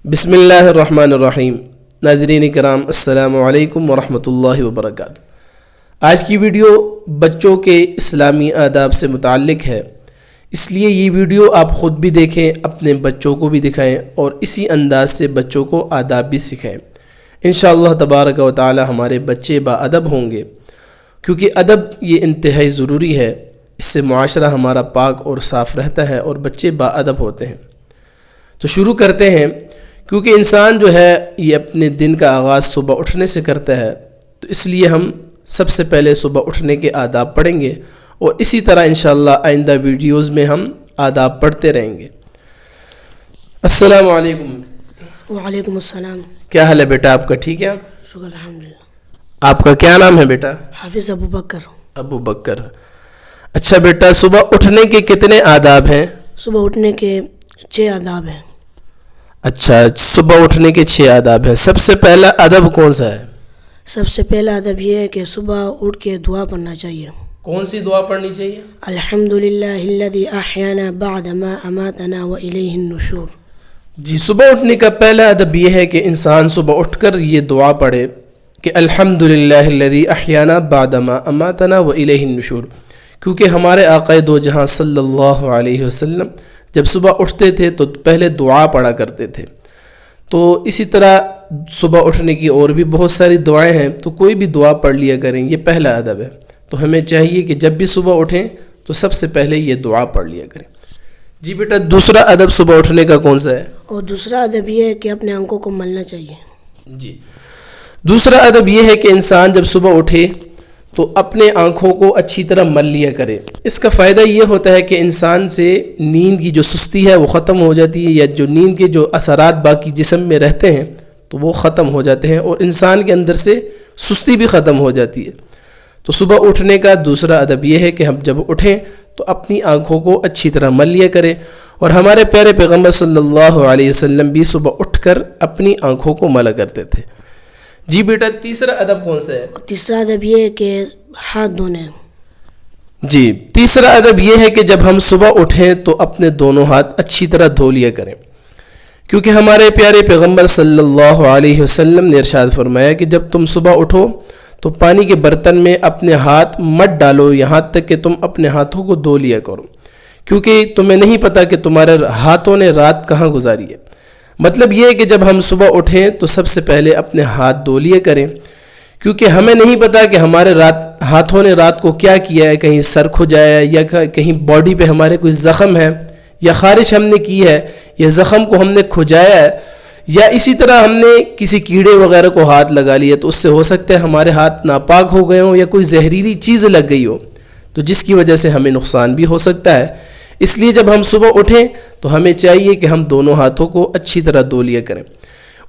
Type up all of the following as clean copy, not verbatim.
بسم اللہ الرحمن الرحیم۔ ناظرین کرام السلام علیکم ورحمۃ اللہ وبرکاتہ۔ آج کی ویڈیو بچوں کے اسلامی آداب سے متعلق ہے، اس لیے یہ ویڈیو آپ خود بھی دیکھیں، اپنے بچوں کو بھی دکھائیں اور اسی انداز سے بچوں کو آداب بھی سکھائیں۔ انشاءاللہ تبارک و تعالی ہمارے بچے باادب ہوں گے، کیونکہ ادب یہ انتہائی ضروری ہے، اس سے معاشرہ ہمارا پاک اور صاف رہتا ہے اور بچے باادب ہوتے ہیں۔ تو شروع کرتے ہیں۔ کیونکہ انسان جو ہے یہ اپنے دن کا آغاز صبح اٹھنے سے کرتا ہے، تو اس لیے ہم سب سے پہلے صبح اٹھنے کے آداب پڑھیں گے اور اسی طرح انشاءاللہ آئندہ ویڈیوز میں ہم آداب پڑھتے رہیں گے۔ السلام علیکم۔ وعلیکم السلام۔ کیا حال ہے بیٹا آپ کا؟ ٹھیک ہے؟ شکر الحمدللہ۔ آپ کا کیا نام ہے بیٹا؟ حافظ ابو بکر۔ ابو بکر۔ اچھا بیٹا، صبح اٹھنے کے کتنے آداب ہیں؟ صبح اٹھنے کے 6 آداب ہیں۔ اچھا، صبح اٹھنے کے 6 آداب ہیں۔ سب سے پہلا ادب کون سا ہے؟ سب سے پہلا ادب یہ ہے کہ صبح اٹھ کے دعا پڑھنا چاہیے۔ کون سی دعا پڑھنی چاہیے؟ الحمدللہ الذی احیانا بعد ما اماتنا والیہ النشور۔ جی، صبح اٹھنے کا پہلا ادب یہ ہے کہ انسان صبح اٹھ کر یہ دعا پڑھے کہ الحمدللہ الذی احیانا بعد ما اماتنا والیہ النشور، کیونکہ ہمارے آقا دو جہاں صلی اللہ علیہ وسلم جب صبح اٹھتے تھے تو پہلے دعا پڑھا کرتے تھے۔ تو اسی طرح صبح اٹھنے کی اور بھی بہت ساری دعائیں ہیں، تو کوئی بھی دعا پڑھ لیا کریں، یہ پہلا ادب ہے۔ تو ہمیں چاہیے کہ جب بھی صبح اٹھیں تو سب سے پہلے یہ دعا پڑھ لیا کریں۔ جی بیٹا، دوسرا ادب صبح اٹھنے کا کون سا ہے؟ اور دوسرا ادب یہ ہے کہ اپنے آنکھوں کو ملنا چاہیے۔ جی، دوسرا ادب یہ ہے کہ انسان جب صبح اٹھے تو اپنے آنکھوں کو اچھی طرح مل لیا کرے۔ اس کا فائدہ یہ ہوتا ہے کہ انسان سے نیند کی جو سستی ہے وہ ختم ہو جاتی ہے، یا جو نیند کے جو اثرات باقی جسم میں رہتے ہیں تو وہ ختم ہو جاتے ہیں اور انسان کے اندر سے سستی بھی ختم ہو جاتی ہے۔ تو صبح اٹھنے کا دوسرا ادب یہ ہے کہ ہم جب اٹھیں تو اپنی آنکھوں کو اچھی طرح مل لیا کریں، اور ہمارے پیارے پیغمبر صلی اللہ علیہ وسلم بھی صبح اٹھ کر اپنی آنکھوں کو ملا کرتے تھے۔ جی بیٹا، تیسرا ادب کون سا ہے؟ تیسرا ادب یہ ہے کہ ہاتھ دھونے۔ جی، تیسرا ادب یہ ہے کہ جب ہم صبح اٹھیں تو اپنے دونوں ہاتھ اچھی طرح دھو لیا کریں، کیونکہ ہمارے پیارے پیغمبر صلی اللہ علیہ وسلم نے ارشاد فرمایا کہ جب تم صبح اٹھو تو پانی کے برتن میں اپنے ہاتھ مت ڈالو یہاں تک کہ تم اپنے ہاتھوں کو دھو لیا کرو، کیونکہ تمہیں نہیں پتہ کہ تمہارے ہاتھوں نے رات کہاں گزاری ہے۔ مطلب یہ ہے کہ جب ہم صبح اٹھیں تو سب سے پہلے اپنے ہاتھ دھو لیا کریں، کیونکہ ہمیں نہیں پتہ کہ ہمارے ہاتھوں نے رات کو کیا کیا ہے، کہیں سر کھجایا ہے یا کہیں باڈی پہ ہمارے کوئی زخم ہے، یا خارش ہم نے کی ہے، یا زخم کو ہم نے کھجایا ہے، یا اسی طرح ہم نے کسی کیڑے وغیرہ کو ہاتھ لگا لیا، تو اس سے ہو سکتا ہے ہمارے ہاتھ ناپاک ہو گئے ہوں یا کوئی زہریلی چیز لگ گئی ہو، تو جس کی وجہ سے ہمیں نقصان بھی ہو سکتا ہے۔ اس لیے جب ہم صبح اٹھیں تو ہمیں چاہیے کہ ہم دونوں ہاتھوں کو اچھی طرح دھو لیا کریں۔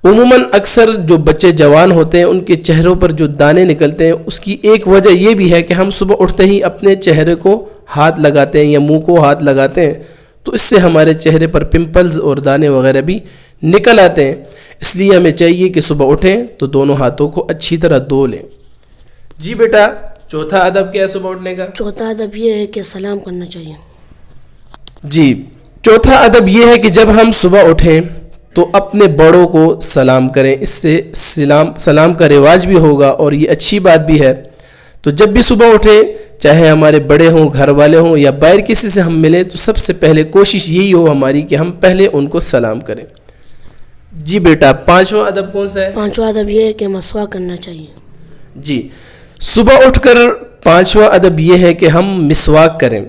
عموماً اکثر جو بچے جوان ہوتے ہیں ان کے چہروں پر جو دانے نکلتے ہیں، اس کی ایک وجہ یہ بھی ہے کہ ہم صبح اٹھتے ہی اپنے چہرے کو ہاتھ لگاتے ہیں یا منہ کو ہاتھ لگاتے ہیں، تو اس سے ہمارے چہرے پر پمپلز اور دانے وغیرہ بھی نکل آتے ہیں۔ اس لیے ہمیں چاہیے کہ صبح اٹھیں تو دونوں ہاتھوں کو اچھی طرح دھو لیں۔ جی بیٹا، چوتھا ادب کیا ہے صبح اٹھنے کا؟ چوتھا ادب یہ ہے کہ سلام کرنا چاہیے۔ جی، چوتھا ادب یہ ہے کہ جب ہم صبح اٹھیں تو اپنے بڑوں کو سلام کریں، اس سے سلام کا رواج بھی ہوگا اور یہ اچھی بات بھی ہے۔ تو جب بھی صبح اٹھیں، چاہے ہمارے بڑے ہوں، گھر والے ہوں یا باہر کسی سے ہم ملیں، تو سب سے پہلے کوشش یہی ہو ہماری کہ ہم پہلے ان کو سلام کریں۔ جی بیٹا، پانچواں ادب کون سا ہے؟ پانچواں ادب یہ ہے کہ مسواک کرنا چاہیے۔ جی، صبح اٹھ کر پانچواں ادب یہ ہے کہ ہم مسواک کریں۔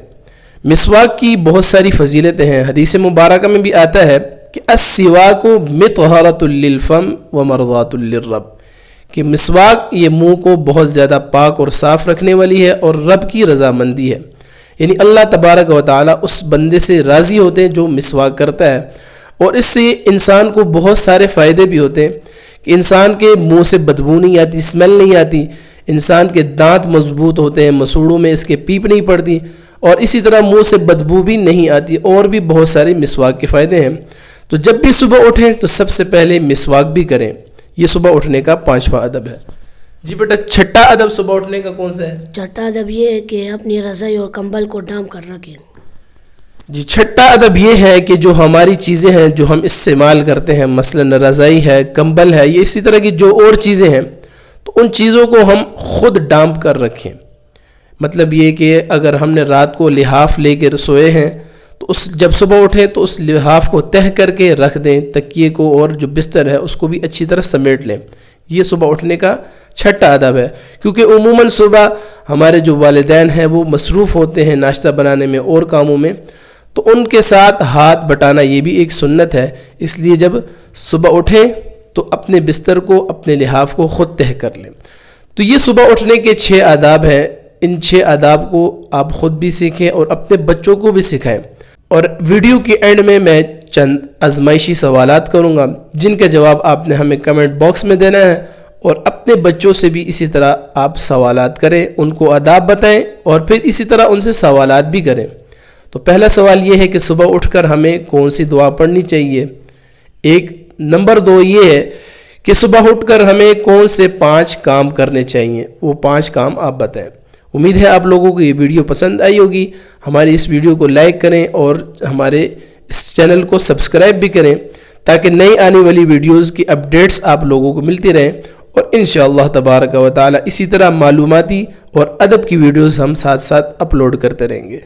مسواک کی بہت ساری فضیلتیں ہیں، حدیث مبارکہ میں بھی آتا ہے کہ السواک مطہرۃ للفم ومرضات للرب، کہ مسواک یہ منہ کو بہت زیادہ پاک اور صاف رکھنے والی ہے اور رب کی رضامندی ہے، یعنی اللہ تبارک و تعالیٰ اس بندے سے راضی ہوتے ہیں جو مسواک کرتا ہے، اور اس سے انسان کو بہت سارے فائدے بھی ہوتے ہیں کہ انسان کے منہ سے بدبو نہیں آتی، اسمیل نہیں آتی، انسان کے دانت مضبوط ہوتے ہیں، مسوڑوں میں اس کے پیپ نہیں پڑتی، اور اسی طرح منہ سے بدبو بھی نہیں آتی، اور بھی بہت سارے مسواک کے فائدے ہیں۔ تو جب بھی صبح اٹھیں تو سب سے پہلے مسواک بھی کریں، یہ صبح اٹھنے کا پانچواں ادب ہے۔ جی بیٹا، چھٹا ادب صبح اٹھنے کا کون سا ہے؟ چھٹا ادب یہ ہے کہ اپنی رضائی اور کمبل کو ڈھانپ کر رکھیں۔ جی چھٹا ادب یہ ہے کہ جو ہماری چیزیں ہیں جو ہم استعمال کرتے ہیں، مثلا رضائی ہے، کمبل ہے، یہ اسی طرح کی جو اور چیزیں ہیں، تو ان چیزوں کو ہم خود ڈانپ کر رکھیں۔ مطلب یہ کہ اگر ہم نے رات کو لحاف لے کے سوئے ہیں تو جب صبح اٹھیں تو اس لحاف کو تہہ کر کے رکھ دیں، تکیے کو اور جو بستر ہے اس کو بھی اچھی طرح سمیٹ لیں۔ یہ صبح اٹھنے کا چھٹا ادب ہے، کیونکہ عموماً صبح ہمارے جو والدین ہیں وہ مصروف ہوتے ہیں ناشتہ بنانے میں اور کاموں میں، تو ان کے ساتھ ہاتھ بٹانا یہ بھی ایک سنت ہے۔ اس لیے جب صبح اٹھیں تو اپنے بستر کو، اپنے لحاف کو خود تہہ کر لیں۔ تو یہ صبح اٹھنے کے 6 آداب ہیں۔ ان 6 آداب کو آپ خود بھی سیکھیں اور اپنے بچوں کو بھی سکھائیں۔ اور ویڈیو کے اینڈ میں چند آزمائشی سوالات کروں گا جن کا جواب آپ نے ہمیں کمنٹ باکس میں دینا ہے، اور اپنے بچوں سے بھی اسی طرح آپ سوالات کریں، ان کو آداب بتائیں اور پھر اسی طرح ان سے سوالات بھی کریں۔ تو پہلا سوال یہ ہے کہ صبح اٹھ کر ہمیں کون سی دعا پڑھنی چاہیے؟ نمبر 2 یہ ہے کہ صبح اٹھ کر ہمیں کون سے 5 کام کرنے چاہیے؟ وہ 5 کام آپ بتائیں۔ امید ہے آپ لوگوں کو یہ ویڈیو پسند آئی ہوگی۔ ہماری اس ویڈیو کو لائک کریں اور ہمارے اس چینل کو سبسکرائب بھی کریں تاکہ نئی آنے والی ویڈیوز کی اپڈیٹس آپ لوگوں کو ملتی رہیں، اور انشاءاللہ تبارک و تعالی اسی طرح معلوماتی اور ادب کی ویڈیوز ہم ساتھ ساتھ اپلوڈ کرتے رہیں گے۔